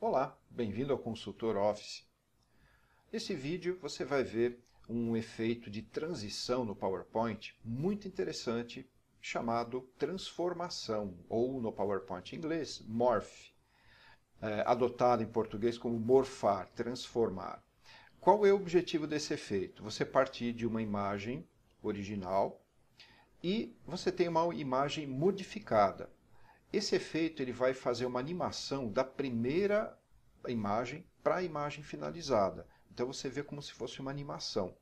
Olá, bem-vindo ao Consultor Office. Nesse vídeo você vai ver um efeito de transição no PowerPoint muito interessante chamado transformação, ou no PowerPoint em inglês, morph, adotado em português como morfar, transformar. Qual é o objetivo desse efeito? Você partir de uma imagem original e você tem uma imagem modificada. Esse efeito ele vai fazer uma animação da primeira imagem para a imagem finalizada. Então você vê como se fosse uma animação,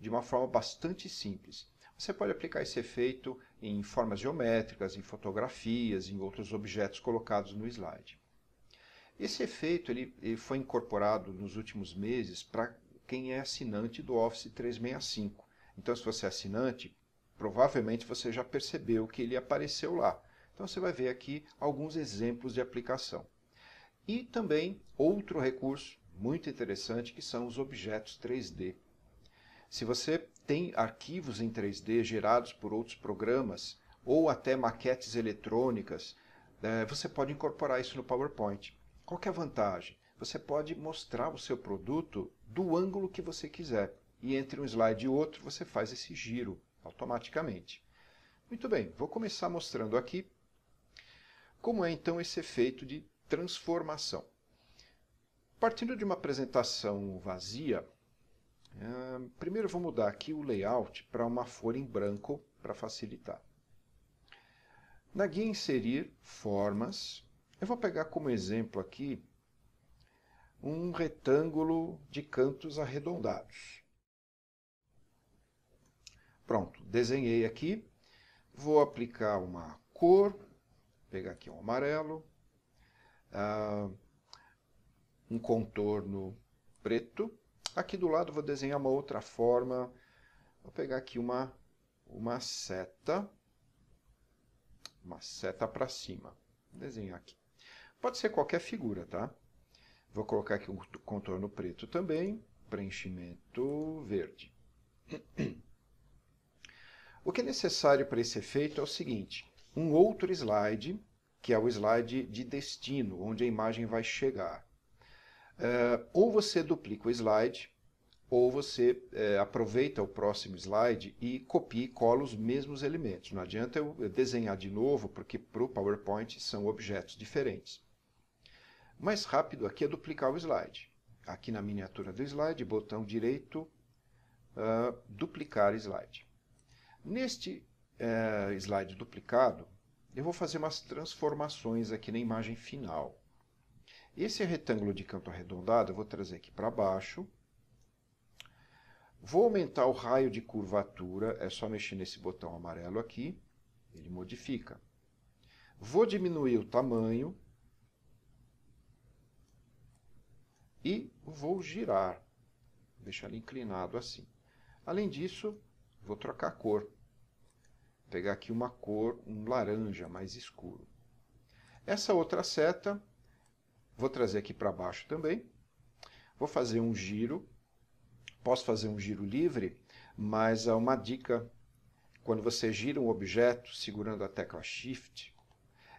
de uma forma bastante simples. Você pode aplicar esse efeito em formas geométricas, em fotografias, em outros objetos colocados no slide. Esse efeito ele foi incorporado nos últimos meses para quem é assinante do Office 365. Então, se você é assinante, provavelmente você já percebeu que ele apareceu lá. Então você vai ver aqui alguns exemplos de aplicação. E também outro recurso muito interessante que são os objetos 3D. Se você tem arquivos em 3D gerados por outros programas ou até maquetes eletrônicas, você pode incorporar isso no PowerPoint. Qual que é a vantagem? Você pode mostrar o seu produto do ângulo que você quiser. E entre um slide e outro você faz esse giro automaticamente. Muito bem, vou começar mostrando aqui como é então esse efeito de transformação. Partindo de uma apresentação vazia, primeiro eu vou mudar aqui o layout para uma folha em branco para facilitar. Na guia inserir formas, eu vou pegar como exemplo aqui um retângulo de cantos arredondados. Pronto, desenhei aqui, vou aplicar uma cor, pegar aqui um amarelo, um contorno preto. Aqui do lado vou desenhar uma outra forma, vou pegar aqui uma seta para cima. Vou desenhar aqui. Pode ser qualquer figura, tá? Vou colocar aqui um contorno preto também, preenchimento verde. O que é necessário para esse efeito é o seguinte, um outro slide, que é o slide de destino, onde a imagem vai chegar. Ou você duplica o slide, ou você aproveita o próximo slide e copia e cola os mesmos elementos. Não adianta eu desenhar de novo, porque para o PowerPoint são objetos diferentes. O mais rápido aqui é duplicar o slide. Aqui na miniatura do slide, botão direito, duplicar slide. Neste slide duplicado, eu vou fazer umas transformações aqui na imagem final. Esse retângulo de canto arredondado eu vou trazer aqui para baixo. Vou aumentar o raio de curvatura, é só mexer nesse botão amarelo aqui, ele modifica. Vou diminuir o tamanho e vou girar, deixar ele inclinado assim. Além disso, vou trocar a cor. Vou pegar aqui uma cor, um laranja mais escuro. Essa outra seta, vou trazer aqui para baixo também. Vou fazer um giro. Posso fazer um giro livre, mas há uma dica. Quando você gira um objeto segurando a tecla Shift,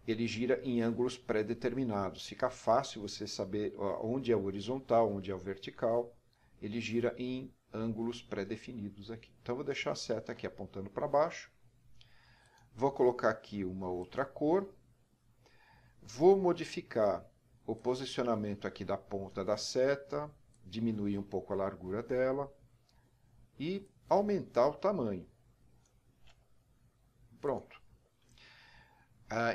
ele gira em ângulos pré-determinados. Fica fácil você saber onde é o horizontal, onde é o vertical. Ele gira em ângulos pré-definidos aqui. Então, vou deixar a seta aqui apontando para baixo. Vou colocar aqui uma outra cor. Vou modificar o posicionamento aqui da ponta da seta, diminuir um pouco a largura dela e aumentar o tamanho. Pronto.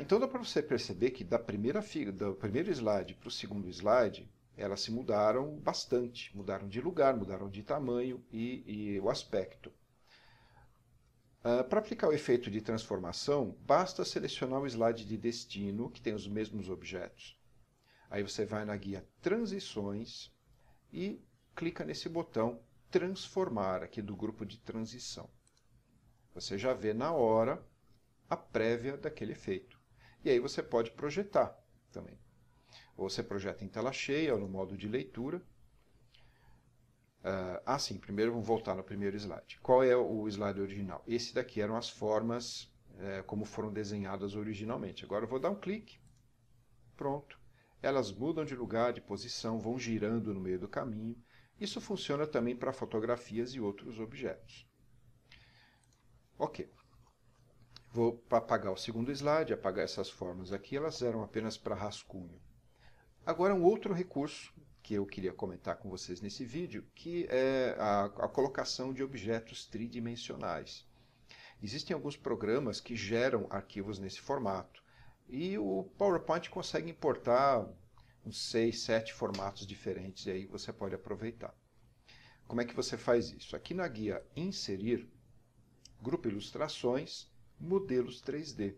Então dá para você perceber que do primeiro slide para o segundo slide, elas se mudaram bastante, mudaram de lugar, mudaram de tamanho e o aspecto. Para aplicar o efeito de transformação, basta selecionar o slide de destino, que tem os mesmos objetos. Aí você vai na guia Transições e clica nesse botão Transformar, aqui do grupo de transição. Você já vê na hora a prévia daquele efeito. E aí você pode projetar também. Ou você projeta em tela cheia ou no modo de leitura. Sim, primeiro vamos voltar no primeiro slide. Qual é o slide original? Esse daqui eram as formas como foram desenhadas originalmente. Agora eu vou dar um clique. Pronto. elas mudam de lugar, de posição, vão girando no meio do caminho. Isso funciona também para fotografias e outros objetos. Ok. Vou apagar o segundo slide, apagar essas formas aqui, elas eram apenas para rascunho. Agora um outro recurso que eu queria comentar com vocês nesse vídeo, que é a colocação de objetos tridimensionais. Existem alguns programas que geram arquivos nesse formato, e o PowerPoint consegue importar uns 6, 7 formatos diferentes, e aí você pode aproveitar. Como é que você faz isso? Aqui na guia Inserir, Grupo Ilustrações, Modelos 3D.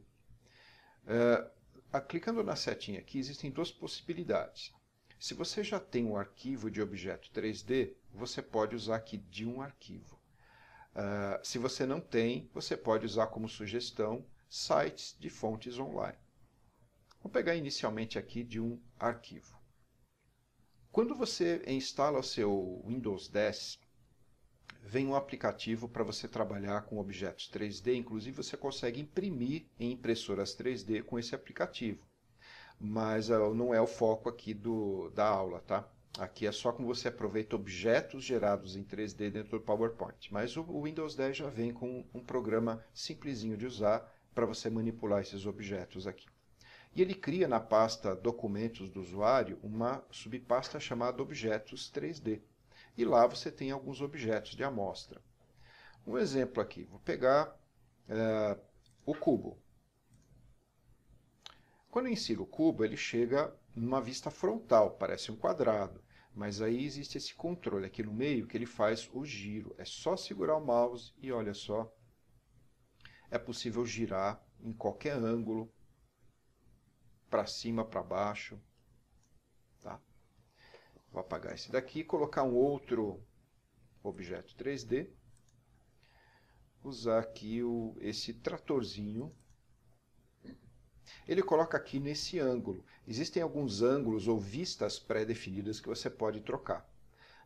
Clicando na setinha aqui, existem duas possibilidades. Se você já tem um arquivo de objeto 3D, você pode usar aqui de um arquivo. Se você não tem, você pode usar como sugestão sites de fontes online. Vou pegar inicialmente aqui de um arquivo. Quando você instala o seu Windows 10, vem um aplicativo para você trabalhar com objetos 3D, inclusive você consegue imprimir em impressoras 3D com esse aplicativo. Mas não é o foco aqui da aula, tá? Aqui é só como você aproveita objetos gerados em 3D dentro do PowerPoint. Mas o Windows 10 já vem com um programa simplesinho de usar para você manipular esses objetos aqui. E ele cria na pasta Documentos do usuário uma subpasta chamada Objetos 3D. E lá você tem alguns objetos de amostra. Um exemplo aqui, vou pegar o cubo. Quando eu insiro o cubo, ele chega numa vista frontal, parece um quadrado. Mas aí existe esse controle aqui no meio que ele faz o giro. É só segurar o mouse e olha só, é possível girar em qualquer ângulo, para cima, para baixo. Tá? Vou apagar esse daqui e colocar um outro objeto 3D. Usar aqui esse tratorzinho. Ele coloca aqui nesse ângulo. Existem alguns ângulos ou vistas pré-definidas que você pode trocar.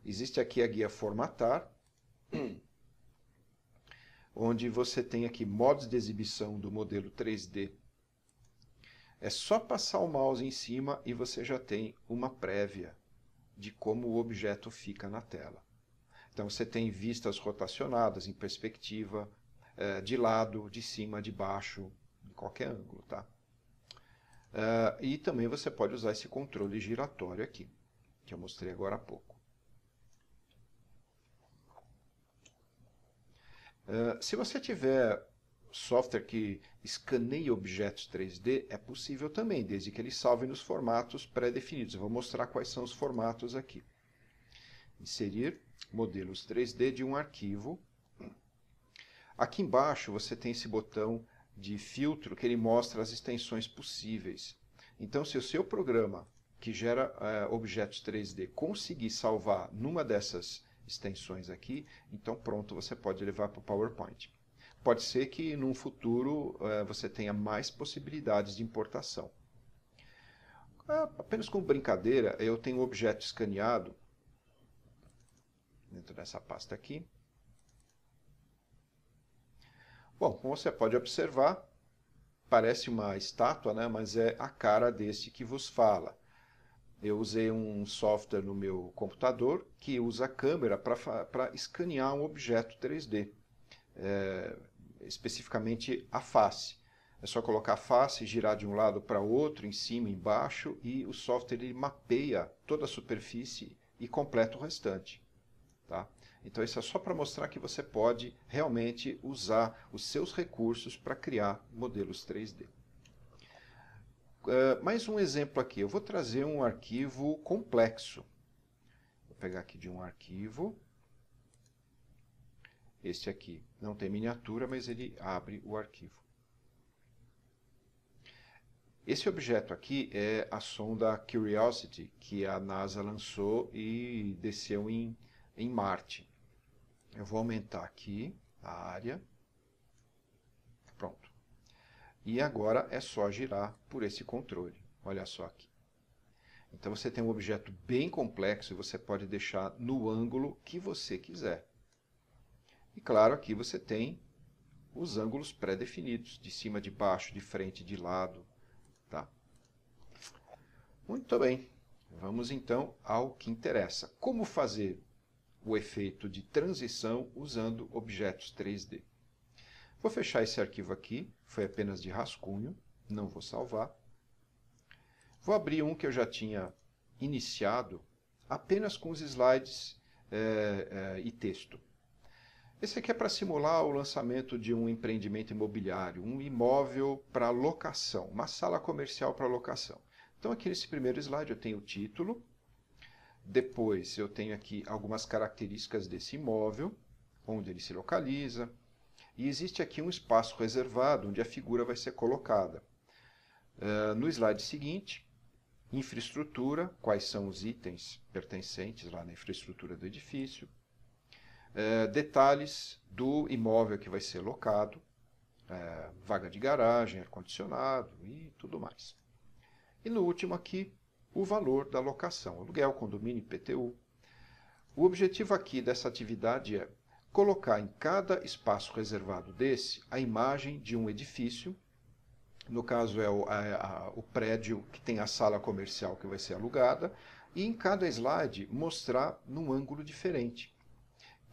Existe aqui a guia Formatar, onde você tem aqui modos de exibição do modelo 3D. É só passar o mouse em cima e você já tem uma prévia de como o objeto fica na tela. Então você tem vistas rotacionadas em perspectiva, de lado, de cima, de baixo, em qualquer ângulo, tá? E também você pode usar esse controle giratório aqui, que eu mostrei agora há pouco. Se você tiver software que escaneia objetos 3D, é possível também, desde que ele salve nos formatos pré-definidos. Eu vou mostrar quais são os formatos aqui. Inserir modelos 3D de um arquivo. Aqui embaixo você tem esse botão de filtro que ele mostra as extensões possíveis. Então, se o seu programa que gera objetos 3D conseguir salvar numa dessas extensões aqui, então pronto, você pode levar para o PowerPoint. Pode ser que num futuro você tenha mais possibilidades de importação. Apenas como brincadeira, eu tenho um objeto escaneado dentro dessa pasta aqui. Bom, como você pode observar, parece uma estátua, né? Mas é a cara deste que vos fala. Eu usei um software no meu computador que usa a câmera para escanear um objeto 3D. Especificamente a face. É só colocar a face, girar de um lado para o outro, em cima, embaixo, e o software ele mapeia toda a superfície e completa o restante. Tá? Então isso é só para mostrar que você pode realmente usar os seus recursos para criar modelos 3D. Mais um exemplo aqui. Eu vou trazer um arquivo complexo. Vou pegar aqui de um arquivo. Este aqui não tem miniatura, mas ele abre o arquivo. Esse objeto aqui é a sonda Curiosity, que a NASA lançou e desceu em Marte. Eu vou aumentar aqui a área. Pronto. E agora é só girar por esse controle. Olha só aqui. Então você tem um objeto bem complexo e você pode deixar no ângulo que você quiser. E claro, aqui você tem os ângulos pré-definidos, de cima, de baixo, de frente, de lado. Tá? Muito bem, vamos então ao que interessa. Como fazer o efeito de transição usando objetos 3D? Vou fechar esse arquivo aqui, foi apenas de rascunho, não vou salvar. Vou abrir um que eu já tinha iniciado, apenas com os slides e texto. Esse aqui é para simular o lançamento de um empreendimento imobiliário, um imóvel para locação, uma sala comercial para locação. Então aqui nesse primeiro slide eu tenho o título, depois eu tenho aqui algumas características desse imóvel, onde ele se localiza, e existe aqui um espaço reservado onde a figura vai ser colocada. No slide seguinte, infraestrutura, quais são os itens pertencentes lá na infraestrutura do edifício, detalhes do imóvel que vai ser locado, vaga de garagem, ar-condicionado e tudo mais. E no último aqui, o valor da locação, aluguel, condomínio, IPTU. O objetivo aqui dessa atividade é colocar em cada espaço reservado desse a imagem de um edifício, no caso é o prédio que tem a sala comercial que vai ser alugada, e em cada slide mostrar num ângulo diferente.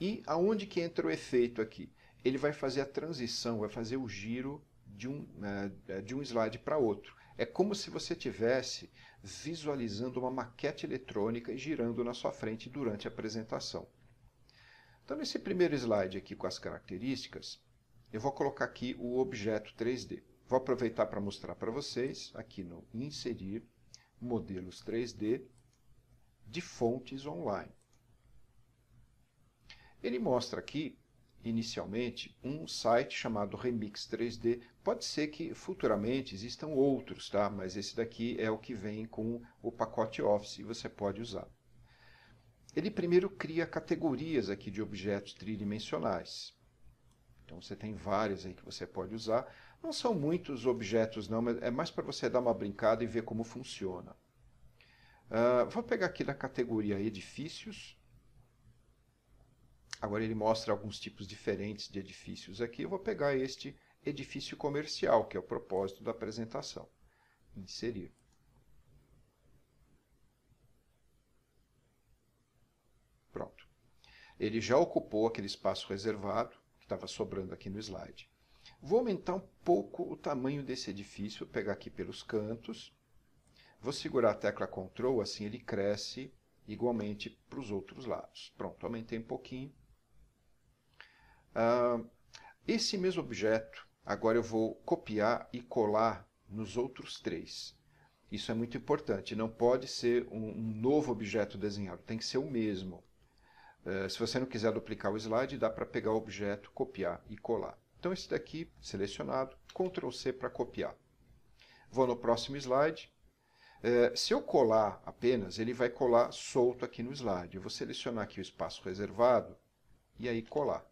E aonde que entra o efeito aqui? Ele vai fazer a transição, vai fazer o giro de um slide para outro. É como se você estivesse visualizando uma maquete eletrônica e girando na sua frente durante a apresentação. Então, nesse primeiro slide aqui com as características, eu vou colocar aqui o objeto 3D. Vou aproveitar para mostrar para vocês, aqui no Inserir, Modelos 3D, de fontes online. Ele mostra aqui, inicialmente, um site chamado Remix 3D. Pode ser que futuramente existam outros, tá? Mas esse daqui é o que vem com o pacote Office e você pode usar. Ele primeiro cria categorias aqui de objetos tridimensionais. Então você tem vários aí que você pode usar. Não são muitos objetos não, mas é mais para você dar uma brincada e ver como funciona. Vou pegar aqui da categoria Edifícios. Agora ele mostra alguns tipos diferentes de edifícios aqui. Eu vou pegar este edifício comercial, que é o propósito da apresentação. Inserir. Pronto. Ele já ocupou aquele espaço reservado, que estava sobrando aqui no slide. Vou aumentar um pouco o tamanho desse edifício, vou pegar aqui pelos cantos. Vou segurar a tecla Ctrl, assim ele cresce igualmente para os outros lados. Pronto, aumentei um pouquinho. Esse mesmo objeto, agora eu vou copiar e colar nos outros três. Isso é muito importante, não pode ser um novo objeto desenhado, tem que ser o mesmo. Se você não quiser duplicar o slide, dá para pegar o objeto, copiar e colar. Então esse daqui, selecionado, Ctrl C para copiar. Vou no próximo slide. Se eu colar apenas, ele vai colar solto aqui no slide. Eu vou selecionar aqui o espaço reservado e aí colar.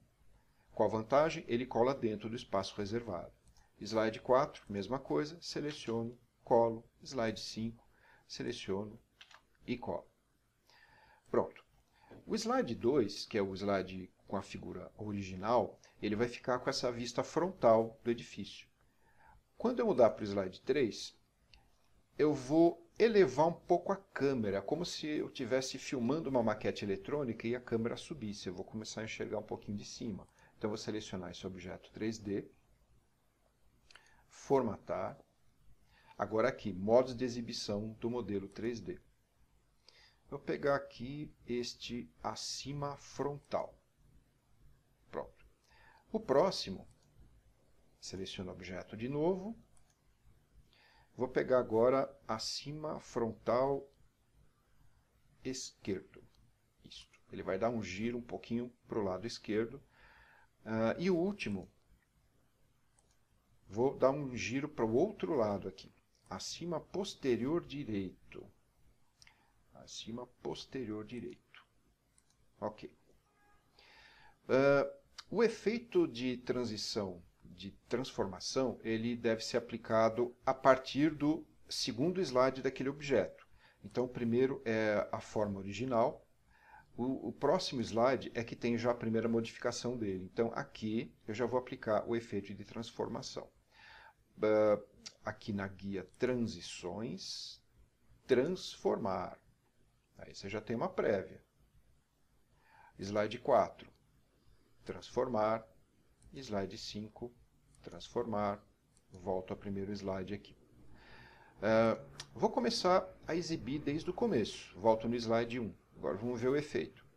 Qual a vantagem? Ele cola dentro do espaço reservado. Slide 4, mesma coisa, seleciono, colo. Slide 5, seleciono e colo. Pronto. O slide 2, que é o slide com a figura original, ele vai ficar com essa vista frontal do edifício. Quando eu mudar para o slide 3, eu vou elevar um pouco a câmera, como se eu estivesse filmando uma maquete eletrônica e a câmera subisse. Eu vou começar a enxergar um pouquinho de cima. Então, eu vou selecionar esse objeto 3D, formatar. Agora aqui, modos de exibição do modelo 3D. Vou pegar aqui este acima frontal. Pronto. O próximo, seleciono o objeto de novo. Vou pegar agora acima frontal esquerdo. Isso. Ele vai dar um giro um pouquinho para o lado esquerdo. E o último, vou dar um giro para o outro lado aqui. Acima posterior direito. Acima posterior direito. Ok. O efeito de transição, de transformação, ele deve ser aplicado a partir do segundo slide daquele objeto. Então, o primeiro é a forma original. O próximo slide é que tem já a primeira modificação dele. Então, aqui eu já vou aplicar o efeito de transformação. Aqui na guia Transições, transformar. Aí você já tem uma prévia. Slide 4, transformar. Slide 5, transformar. Volto ao primeiro slide aqui. Vou começar a exibir desde o começo. Volto no slide 1. Agora vamos ver o efeito.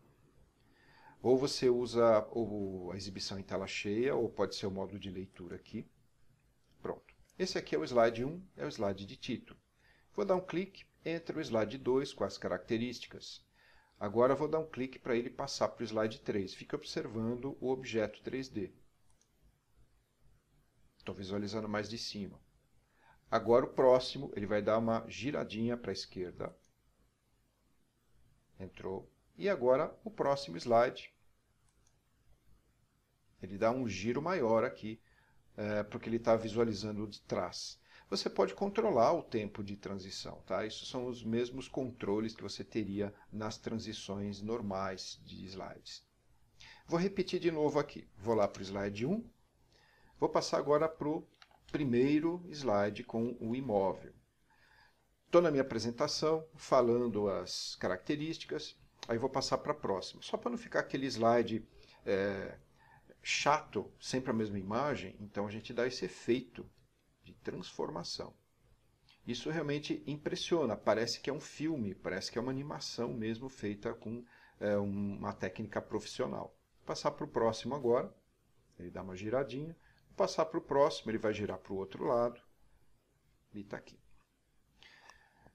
Ou você usa a exibição em tela cheia, ou pode ser o modo de leitura aqui. Pronto. Esse aqui é o slide 1, é o slide de título. Vou dar um clique, entra o slide 2 com as características. Agora vou dar um clique para ele passar para o slide 3. Fique observando o objeto 3D. Estou visualizando mais de cima. Agora o próximo, ele vai dar uma giradinha para a esquerda. Entrou. E agora o próximo slide. Ele dá um giro maior aqui, porque ele está visualizando de trás. Você pode controlar o tempo de transição, tá? Isso são os mesmos controles que você teria nas transições normais de slides. Vou repetir de novo aqui. Vou lá para o slide 1. Vou passar agora para o primeiro slide com o imóvel. Estou na minha apresentação, falando as características, aí vou passar para a próxima. Só para não ficar aquele slide chato, sempre a mesma imagem, então a gente dá esse efeito de transformação. Isso realmente impressiona, parece que é um filme, parece que é uma animação mesmo feita com uma técnica profissional. Vou passar para o próximo agora, ele dá uma giradinha. Vou passar para o próximo, ele vai girar para o outro lado e está aqui.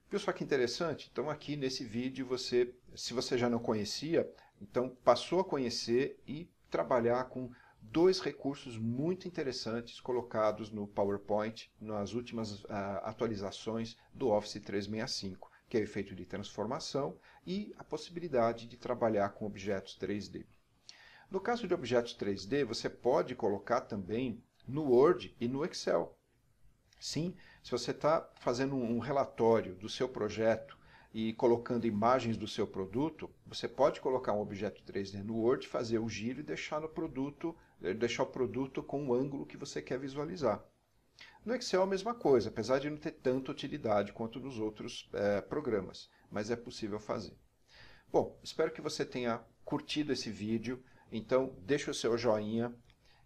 Viu só que interessante? Então aqui nesse vídeo, se você já não conhecia, então passou a conhecer e trabalhar com dois recursos muito interessantes colocados no PowerPoint nas últimas atualizações do Office 365, que é o efeito de transformação e a possibilidade de trabalhar com objetos 3D. No caso de objetos 3D, você pode colocar também no Word e no Excel. Sim, se você está fazendo um relatório do seu projeto e colocando imagens do seu produto, você pode colocar um objeto 3D no Word, fazer o giro e deixar o produto com o ângulo que você quer visualizar. No Excel a mesma coisa, apesar de não ter tanta utilidade quanto nos outros programas, mas é possível fazer. Bom, espero que você tenha curtido esse vídeo, então deixe o seu joinha,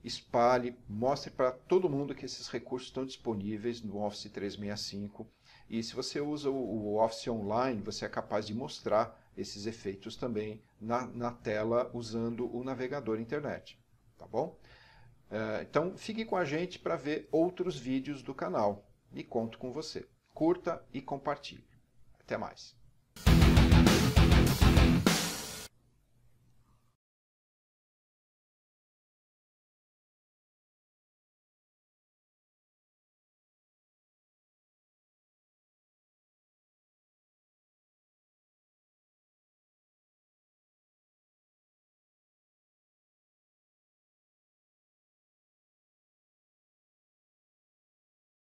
espalhe, mostre para todo mundo que esses recursos estão disponíveis no Office 365. E se você usa o Office Online, você é capaz de mostrar esses efeitos também na tela usando o navegador internet. Tá bom? Então fique com a gente para ver outros vídeos do canal. E conto com você. Curta e compartilhe. Até mais.